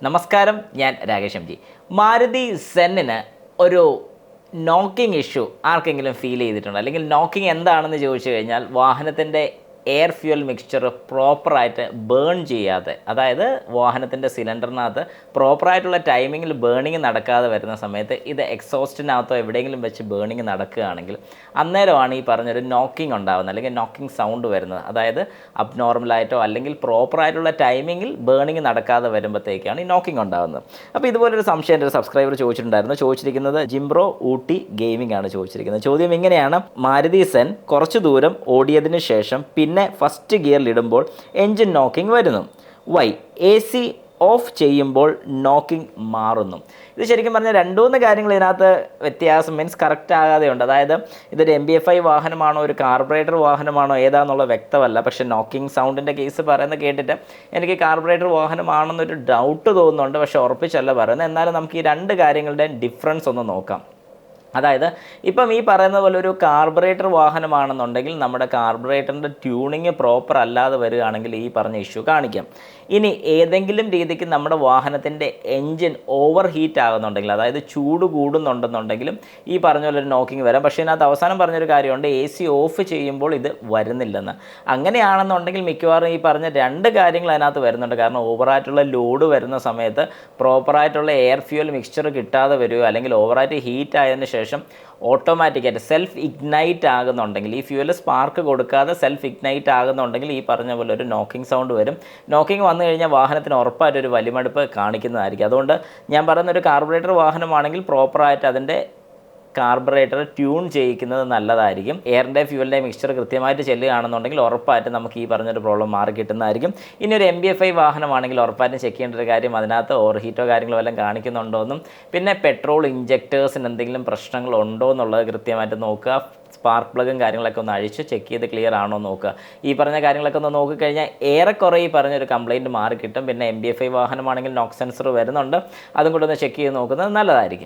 നമസ്കാരം, ഞാൻ Rakesh M G. Maruti സെന്നിന് ഒരു നോക്കിംഗ് ഇഷ്യൂ ആർക്കെങ്കിലും ഫീൽ ചെയ്തിട്ടുണ്ടോ? അല്ലെങ്കിൽ നോക്കിംഗ് എന്താണെന്ന് ചോദിച്ചു കഴിഞ്ഞാൽ വാഹനത്തിൻ്റെ എയർ ഫ്യൂൽ മിക്സ്ചർ പ്രോപ്പറായിട്ട് ബേൺ ചെയ്യാതെ, അതായത് വാഹനത്തിൻ്റെ സിലിണ്ടറിനകത്ത് പ്രോപ്പറായിട്ടുള്ള ടൈമിങ്ങിൽ ബേണിങ് നടക്കാതെ വരുന്ന സമയത്ത് ഇത് എക്സോസ്റ്റിനകത്തോ എവിടെയെങ്കിലും വെച്ച് ബേണിങ് നടക്കുകയാണെങ്കിൽ അന്നേരമാണ് ഈ പറഞ്ഞൊരു നോക്കിംഗ് ഉണ്ടാകുന്നത്, അല്ലെങ്കിൽ നോക്കിംഗ് സൗണ്ട് വരുന്നത്. അതായത് അബ്നോർമലായിട്ടോ അല്ലെങ്കിൽ പ്രോപ്പറായിട്ടുള്ള ടൈമിങ്ങിൽ ബേണിങ് നടക്കാതെ വരുമ്പോഴത്തേക്കാണ് ഈ നോക്കിംഗ് ഉണ്ടാകുന്നത്. അപ്പോൾ ഇതുപോലൊരു സംശയം എൻ്റെ ഒരു സബ്സ്ക്രൈബർ ചോദിച്ചിരിക്കുന്നത് ജിംബ്രോ ഊട്ടി ഗെയിമിംഗ് ആണ് ചോദിച്ചിരിക്കുന്നത്. ചോദ്യം ഇങ്ങനെയാണ്: മാരുതി സെൻ കുറച്ച് ദൂരം ഓടിയതിന് ശേഷം പിന്നെ ഫസ്റ്റ് ഗിയറിലിടുമ്പോൾ എൻജിൻ നോക്കിംഗ് വരുന്നു. വൈ? എ സി ഓഫ് ചെയ്യുമ്പോൾ നോക്കിംഗ് മാറുന്നു. ഇത് ശരിക്കും പറഞ്ഞാൽ 2-3 കാര്യങ്ങൾ ഇതിനകത്ത് വ്യത്യാസം, മീൻസ് കറക്റ്റ് ആകാതെയുണ്ട്. അതായത് ഇതൊരു MB-FI വാഹനമാണോ ഒരു കാർബറേറ്റർ വാഹനമാണോ ഏതാണെന്നുള്ളത് വ്യക്തമല്ല. പക്ഷേ നോക്കിംഗ് സൗണ്ടിൻ്റെ കേസ് പറയുന്നത് കേട്ടിട്ട് എനിക്ക് കാർബറേറ്റർ വാഹനമാണെന്നൊരു ഡൗട്ട് തോന്നുന്നുണ്ട്. പക്ഷേ ഉറപ്പിച്ചല്ല പറയുന്നത്. എന്നാലും നമുക്ക് ഈ 2 കാര്യങ്ങളുടെ ഡിഫറൻസ് ഒന്ന് നോക്കാം. അതായത് ഇപ്പം ഈ പറയുന്ന പോലെ ഒരു കാർബറേറ്റർ വാഹനമാണെന്നുണ്ടെങ്കിൽ നമ്മുടെ കാർബറേറ്ററിൻ്റെ ട്യൂണിങ് പ്രോപ്പർ അല്ലാതെ വരികയാണെങ്കിൽ ഈ പറഞ്ഞ ഇഷ്യൂ കാണിക്കാം. ഇനി ഏതെങ്കിലും രീതിക്ക് നമ്മുടെ വാഹനത്തിൻ്റെ എൻജിൻ ഓവർ ഹീറ്റ് ആകുന്നുണ്ടെങ്കിൽ, അതായത് ചൂട് കൂടുന്നുണ്ടെന്നുണ്ടെങ്കിലും ഈ പറഞ്ഞ പോലെ ഒരു നോക്കിംഗ് വരാം. പക്ഷേ ഇതിനകത്ത് അവസാനം പറഞ്ഞൊരു കാര്യമുണ്ട്, AC ഓഫ് ചെയ്യുമ്പോൾ ഇത് വരുന്നില്ലെന്ന്. അങ്ങനെയാണെന്നുണ്ടെങ്കിൽ മിക്കവാറും ഈ പറഞ്ഞ 2 കാര്യങ്ങൾ അതിനകത്ത് വരുന്നുണ്ട്. കാരണം ഓവറായിട്ടുള്ള ലോഡ് വരുന്ന സമയത്ത് പ്രോപ്പറായിട്ടുള്ള എയർ ഫ്യൂൽ മിക്സ്ചർ കിട്ടാതെ വരികയോ അല്ലെങ്കിൽ ഓവറായിട്ട് ഹീറ്റ് ആയതിന് ശേഷം ഓട്ടോമാറ്റിക്കായിട്ട് സെൽഫ് ഇഗ്നൈറ്റ് ആകുന്നുണ്ടെങ്കിൽ, ഈ ഫ്യൂവൽ സ്പാർക്ക് കൊടുക്കാതെ സെൽഫ് ഇഗ്നൈറ്റ് ആകുന്നുണ്ടെങ്കിൽ ഈ പറഞ്ഞ പോലെ ഒരു നോക്കിംഗ് സൗണ്ട് വരും. നോക്കിംഗ് വന്നു കഴിഞ്ഞാൽ വാഹനത്തിന് ഉറപ്പായിട്ടൊരു വലിമടുപ്പ് കാണിക്കുന്നതായിരിക്കും. അതുകൊണ്ട് ഞാൻ പറയുന്ന ഒരു കാർബറേറ്റർ വാഹനമാണെങ്കിൽ പ്രോപ്പറായിട്ട് അതിൻ്റെ കാർബറേറ്റർ ട്യൂൺ ചെയ്യിക്കുന്നത് നല്ലതായിരിക്കും. എയറിൻ്റെ ഫ്യൂവലിൻ്റെ മിക്സ്ചർ കൃത്യമായിട്ട് ചെല്ലുകയാണെന്നുണ്ടെങ്കിൽ ഉറപ്പായിട്ട് നമുക്ക് ഈ പറഞ്ഞൊരു പ്രോബ്ലം മാറി കിട്ടുന്നതായിരിക്കും. ഇനി ഒരു MB-FI വാഹനമാണെങ്കിൽ ഉറപ്പായിട്ടും ചെക്ക് ചെയ്യേണ്ട ഒരു കാര്യം അതിനകത്ത് ഓവർ ഹീറ്റോ കാര്യങ്ങളോ എല്ലാം കാണിക്കുന്നുണ്ടോയെന്നും പിന്നെ പെട്രോൾ ഇഞ്ചക്ടേഴ്സിന് എന്തെങ്കിലും പ്രശ്നങ്ങളുണ്ടോ എന്നുള്ളത് കൃത്യമായിട്ട് നോക്കുക. സ്പാർക്ക് പ്ലഗും കാര്യങ്ങളൊക്കെ ഒന്ന് അഴിച്ച് ചെക്ക് ചെയ്ത് ക്ലിയർ ആണോ നോക്കുക. ഈ പറഞ്ഞ കാര്യങ്ങളൊക്കെ ഒന്ന് നോക്കിക്കഴിഞ്ഞാൽ ഏറെക്കുറെ ഈ പറഞ്ഞൊരു കംപ്ലയിൻറ്റ് മാറി കിട്ടും. പിന്നെ MB-FI വാഹനമാണെങ്കിൽ നോക്ക് സെൻസർ വരുന്നുണ്ട്, അതും കൂടെ ഒന്ന് ചെക്ക് ചെയ്ത് നോക്കുന്നത് നല്ലതായിരിക്കും.